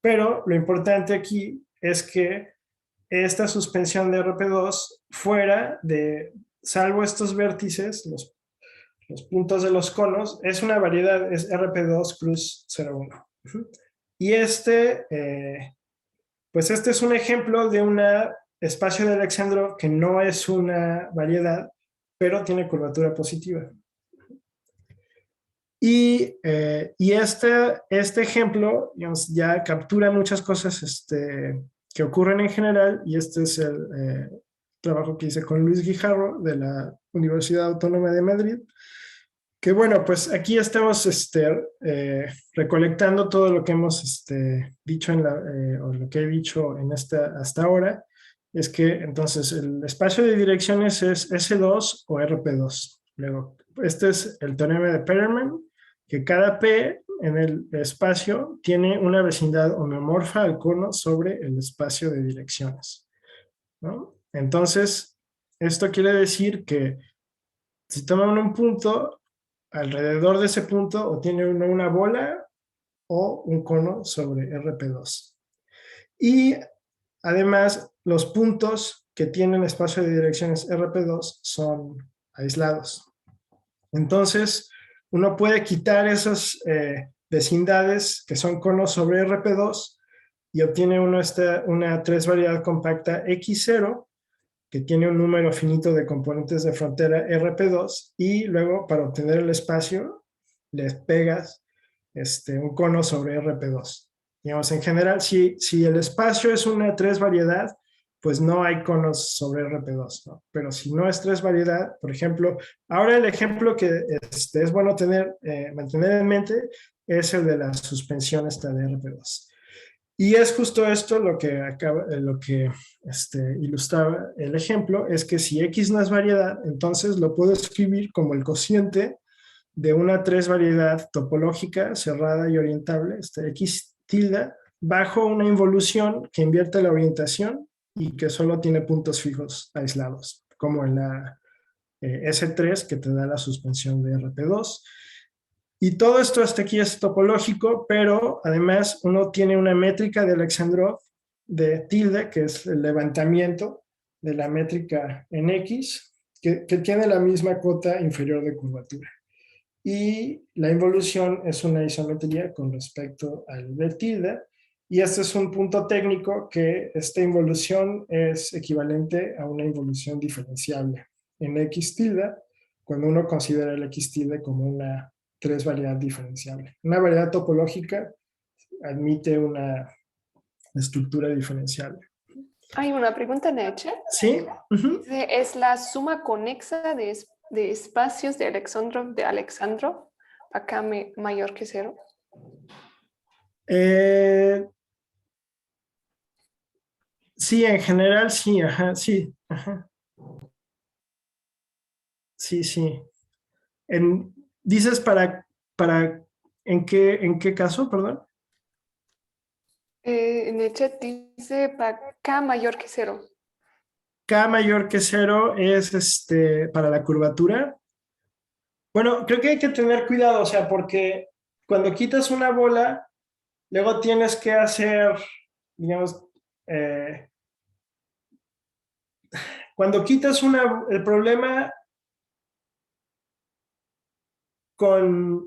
Speaker 2: Pero lo importante aquí es que esta suspensión de RP2 fuera salvo estos vértices, los puntos de los conos, es una variedad, es RP2 cruz 01. Y pues este es un ejemplo de un espacio de Alexandrov que no es una variedad, pero tiene curvatura positiva. Y este ejemplo, digamos, ya captura muchas cosas que ocurren en general, y este es el trabajo que hice con Luis Guijarro de la Universidad Autónoma de Madrid, que bueno, pues aquí estamos recolectando todo lo que hemos dicho o lo que he dicho hasta ahora. Es que entonces el espacio de direcciones es S2 o RP2. Luego, este es el teorema de Peterman, que cada P en el espacio tiene una vecindad homeomorfa al cono sobre el espacio de direcciones, ¿no? Entonces, esto quiere decir que si toman un punto, alrededor de ese punto o tiene una bola o un cono sobre RP2. Y además, los puntos que tienen espacio de direcciones RP2 son aislados. Entonces, uno puede quitar esas vecindades que son conos sobre RP2 y obtiene una tres variedad compacta X0 que tiene un número finito de componentes de frontera RP2, y luego para obtener el espacio les pegas un cono sobre RP2. Digamos, en general, si el espacio es una tres variedad, pues no hay conos sobre RP2, ¿no? Pero si no es tres variedad, por ejemplo, ahora el ejemplo que es bueno mantener en mente es el de la suspensión de RP2. Y es justo esto lo que ilustraba el ejemplo, es que si X no es variedad, entonces lo puedo escribir como el cociente de una tres variedad topológica cerrada y orientable, X tilde, bajo una involución que invierte la orientación y que solo tiene puntos fijos aislados, como en la S3 que te da la suspensión de RP2. Y todo esto hasta aquí es topológico, pero además uno tiene una métrica de Alexandrov de tilde, que es el levantamiento de la métrica en X que tiene la misma cota inferior de curvatura. Y la involución es una isometría con respecto al B tilde. Y este es un punto técnico que esta involución es equivalente a una involución diferenciable en X tilde cuando uno considera el X tilde como una tres variedad diferenciable. Una variedad topológica admite una estructura diferenciable.
Speaker 1: Hay una pregunta en el chat.
Speaker 2: ¿Sí?
Speaker 1: ¿Es la suma conexa de espacios de Alexandrov acá mayor que 0?
Speaker 2: Sí, en general sí, ajá, sí, ajá. Sí, sí. ¿Dices ¿en qué caso, perdón?
Speaker 1: En el chat dice para K mayor que 0.
Speaker 2: K mayor que 0 es para la curvatura. Bueno, creo que hay que tener cuidado, o sea, porque cuando quitas una bola, luego tienes que hacer, digamos, cuando quitas el problema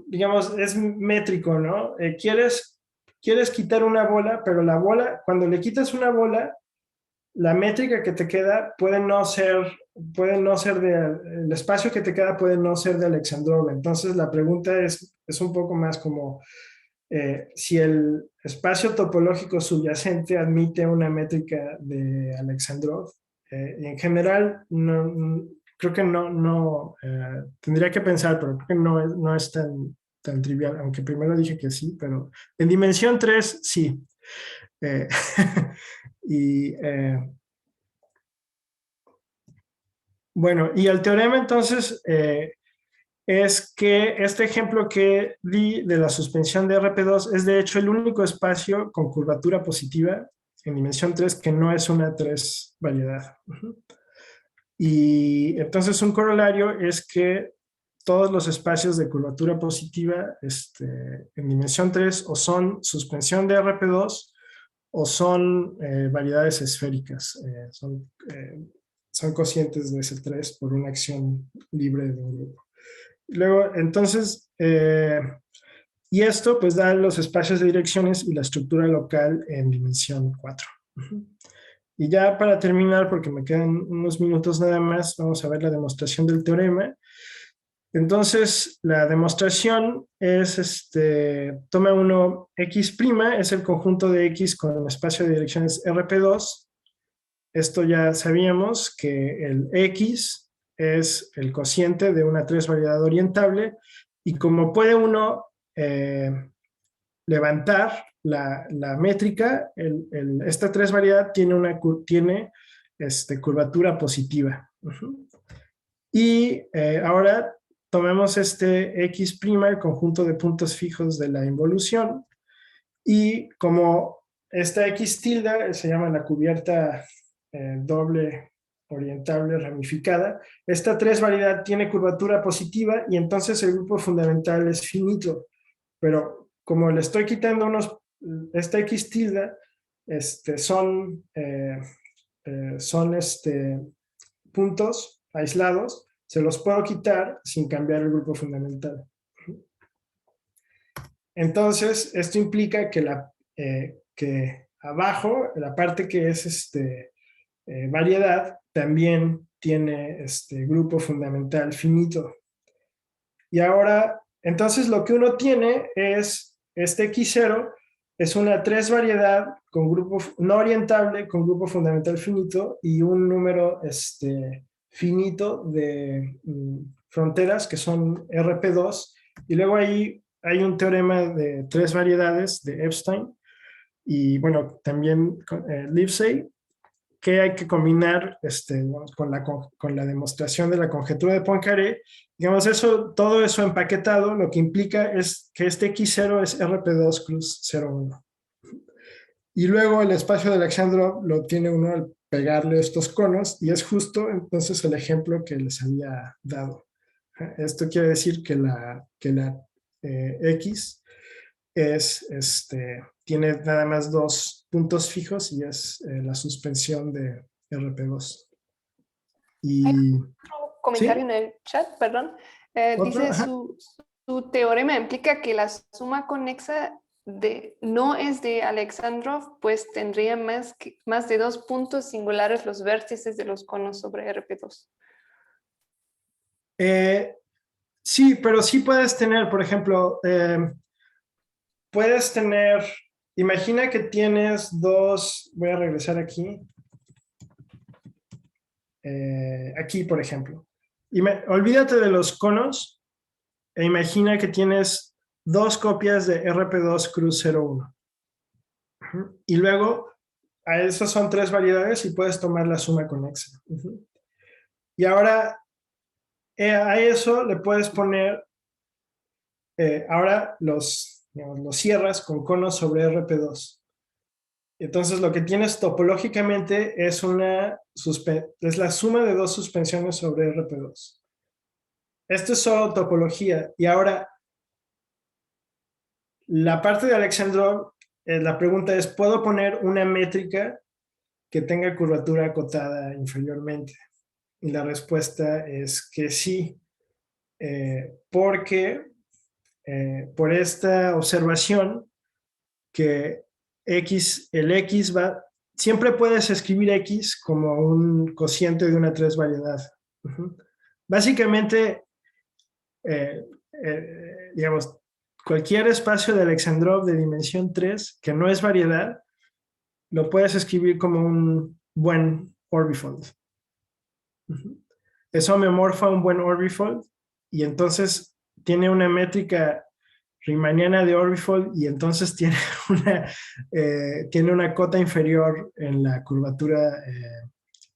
Speaker 2: digamos, es métrico, ¿no? Quieres quitar una bola, pero la bola, cuando le quitas una bola, la métrica que te queda el espacio que te queda puede no ser de Alexandrov. Entonces la pregunta es un poco más como si el espacio topológico subyacente admite una métrica de Alexandrov. Y en general, creo que no tendría que pensar, pero creo que no es tan trivial, aunque primero dije que sí, pero en dimensión 3 sí. Y bueno, y el teorema entonces es que este ejemplo que di de la suspensión de RP2 es de hecho el único espacio con curvatura positiva en dimensión 3 que no es una 3 variedad. Y entonces un corolario es que todos los espacios de curvatura positiva en dimensión 3 o son suspensión de RP2 o son variedades esféricas. Son cocientes de S3 por una acción libre de un grupo. Luego, entonces, y esto pues da los espacios de direcciones y la estructura local en dimensión 4. Y ya para terminar, porque me quedan unos minutos nada más, vamos a ver la demostración del teorema. Entonces, la demostración es, toma uno X', es el conjunto de X con espacio de direcciones RP2. Esto ya sabíamos que el X es el cociente de una 3 variedad orientable y como puede uno levantar la métrica, esta 3 variedad tiene curvatura positiva. Y ahora tomemos este X', el conjunto de puntos fijos de la involución, y como esta X tilde se llama la cubierta doble orientable ramificada, esta 3 variedad tiene curvatura positiva y entonces el grupo fundamental es finito, pero como le estoy quitando esta X tilde, son puntos aislados, se los puedo quitar sin cambiar el grupo fundamental. Entonces, esto implica que abajo, la parte que es variedad, también tiene grupo fundamental finito. Y ahora, entonces lo que uno tiene es este X0, es una 3 variedad con grupo no orientable, con grupo fundamental finito y un número finito de fronteras que son RP2. Y luego ahí hay un teorema de 3 variedades de Epstein y bueno, también Livesey, que hay que combinar con la demostración de la conjetura de Poincaré. Digamos, todo eso empaquetado, lo que implica es que este X0 es RP2 cruz 0,1. Y luego el espacio de Alexandrov lo tiene uno al pegarle estos conos, y es justo entonces el ejemplo que les había dado. Esto quiere decir que la X tiene nada más 2 puntos fijos y es la suspensión de RP2. Y,
Speaker 1: Otro comentario
Speaker 2: ¿sí?
Speaker 1: en el chat, perdón.
Speaker 2: ¿Otro?
Speaker 1: Dice
Speaker 2: Ajá.
Speaker 1: su teorema implica que la suma conexa no es de Alexandrov, pues tendría más de 2 puntos singulares los vértices de los conos sobre RP2.
Speaker 2: Eh, sí, pero sí puedes tener, por ejemplo, puedes tener, imagina que tienes dos, voy a regresar aquí, aquí por ejemplo, olvídate de los conos e imagina que tienes dos copias de RP2 Cruz 01. Y luego, a esas son tres variedades y puedes tomar la suma conexa. Y ahora, a eso le puedes poner, ahora digamos, los cierras con conos sobre RP2. Entonces lo que tienes topológicamente es es la suma de dos suspensiones sobre RP2. Esto es solo topología. Y ahora, la parte de Alexandrov, la pregunta es, ¿puedo poner una métrica que tenga curvatura acotada inferiormente? Y la respuesta es que sí, porque por esta observación que el X siempre puedes escribir X como un cociente de una tres variedad. Básicamente, digamos, cualquier espacio de Alexandrov de dimensión 3 que no es variedad, lo puedes escribir como un buen orbifold. Eso homomorfa un buen orbifold y entonces tiene una métrica riemanniana de orbifold y entonces tiene una cota inferior en la curvatura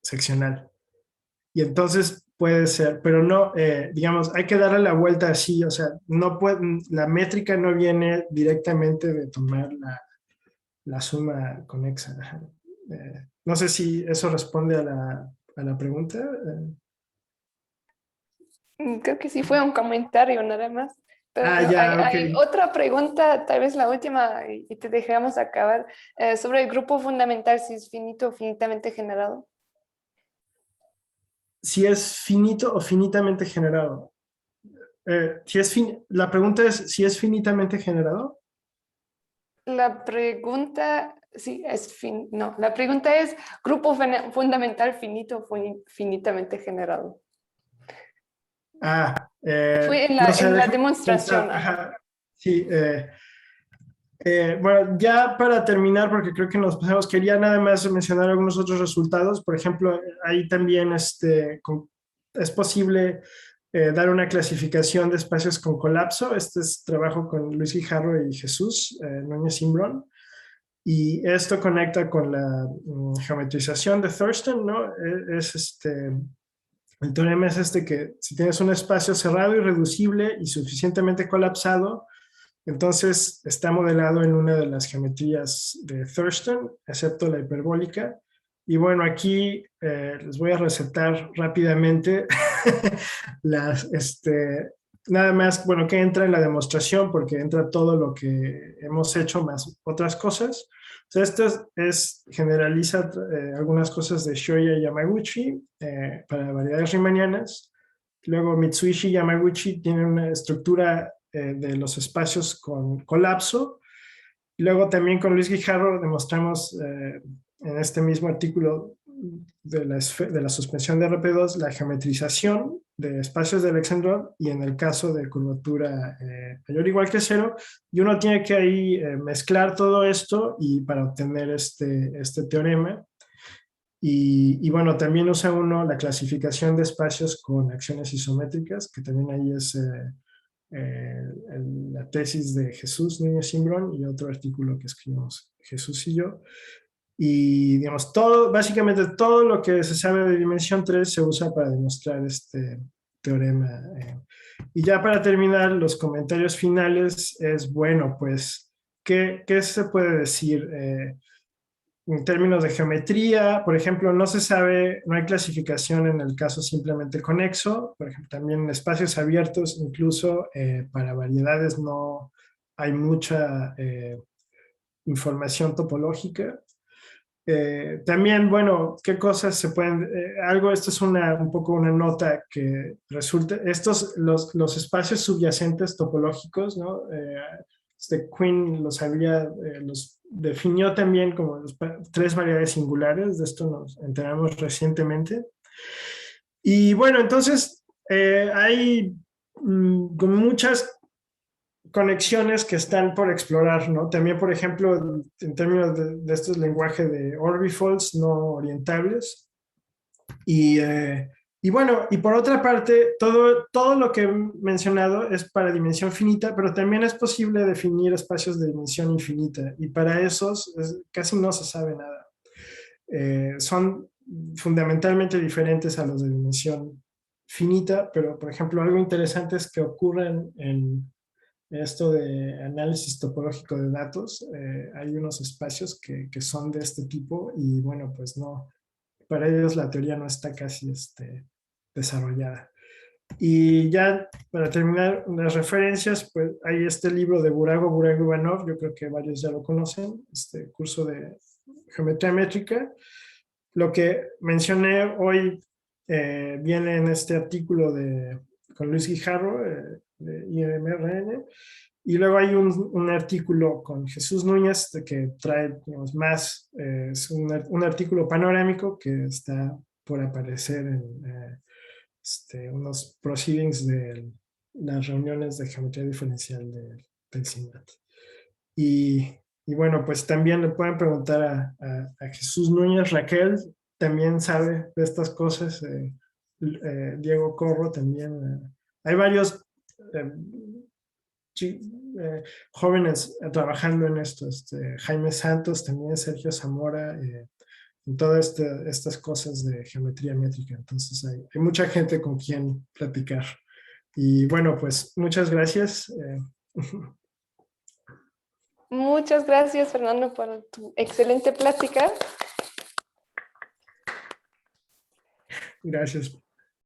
Speaker 2: seccional. Y entonces puede ser, pero no, digamos, hay que darle la vuelta así, o sea, no puede, la métrica no viene directamente de tomar la suma conexa. No sé si eso responde a la pregunta.
Speaker 1: Creo que sí fue un comentario nada más. Pero
Speaker 2: Ya, ok.
Speaker 1: hay otra pregunta, tal vez la última, y te dejamos acabar, sobre el grupo fundamental, si es finito o finitamente generado.
Speaker 2: Si es finito o finitamente generado. La pregunta es si es finitamente generado.
Speaker 1: La pregunta, sí, no, la pregunta es grupo fundamental finito o finitamente generado. Fue
Speaker 2: No sé,
Speaker 1: en la
Speaker 2: déjame pensar.
Speaker 1: demostración. Ajá.
Speaker 2: Ajá. Sí, bueno, ya para terminar, porque creo que nos pasamos, quería nada más mencionar algunos otros resultados. Por ejemplo, ahí también es posible dar una clasificación de espacios con colapso. Este es trabajo con Luis Guijarro y Jesús Núñez Simbrón. Y esto conecta con la geometrización de Thurston, ¿no? El teorema es que si tienes un espacio cerrado y reducible y suficientemente colapsado, entonces está modelado en una de las geometrías de Thurston, excepto la hiperbólica. Y bueno, aquí les voy a recetar rápidamente nada más, bueno, que entra en la demostración porque entra todo lo que hemos hecho más otras cosas. O sea, generaliza algunas cosas de Shoya y Yamaguchi para variedades riemannianas. Luego Mitsuishi y Yamaguchi tienen una estructura de los espacios con colapso. Y luego también con Luis Guijarro demostramos en este mismo artículo de la suspensión de RP2 la geometrización de espacios de Alexandrov y en el caso de curvatura mayor o igual que cero, y uno tiene que ahí mezclar todo esto y para obtener este teorema. Y bueno, también usa uno la clasificación de espacios con acciones isométricas, que también ahí es la tesis de Jesús Núñez Simbrón y otro artículo que escribimos Jesús y yo. Y digamos, básicamente todo lo que se sabe de dimensión 3 se usa para demostrar este teorema. Y ya para terminar, los comentarios finales es, bueno, pues, ¿qué se puede decir? En términos de geometría, por ejemplo, no se sabe, no hay clasificación en el caso simplemente conexo, por ejemplo, también en espacios abiertos, incluso para variedades no hay mucha información topológica. También, bueno, qué cosas se pueden, esto es un poco una nota que resulta, los espacios subyacentes topológicos, ¿no? Quinn los definió también como tres variedades singulares, de esto nos enteramos recientemente. Y bueno, entonces hay como muchas conexiones que están por explorar, ¿no? También, por ejemplo, en términos de estos lenguajes de orbifolds no orientables. Y bueno, y por otra parte, todo lo que he mencionado es para dimensión finita, pero también es posible definir espacios de dimensión infinita, y para esos casi no se sabe nada. Son fundamentalmente diferentes a los de dimensión finita, pero por ejemplo, algo interesante es que ocurren en esto de análisis topológico de datos, hay unos espacios que son de este tipo, y bueno, pues no, para ellos la teoría no está casi desarrollada. Y ya para terminar, las referencias, pues hay este libro de Burago Ivanov, yo creo que varios ya lo conocen, este curso de geometría métrica. Lo que mencioné hoy viene en este artículo con Luis Guijarro, de IMRN, y luego hay un artículo con Jesús Núñez que trae, digamos, más, es un artículo panorámico que está por aparecer en unos proceedings de las reuniones de geometría diferencial del CIMAT. Y bueno, pues también le pueden preguntar a Jesús Núñez. Raquel también sabe de estas cosas, Diego Corro también. Hay varios jóvenes trabajando en esto, Jaime Santos también, Sergio Zamora, en todas estas cosas de geometría métrica. Entonces hay mucha gente con quien platicar. Y bueno, pues muchas gracias.
Speaker 1: Muchas gracias, Fernando, por tu excelente plática.
Speaker 2: Gracias.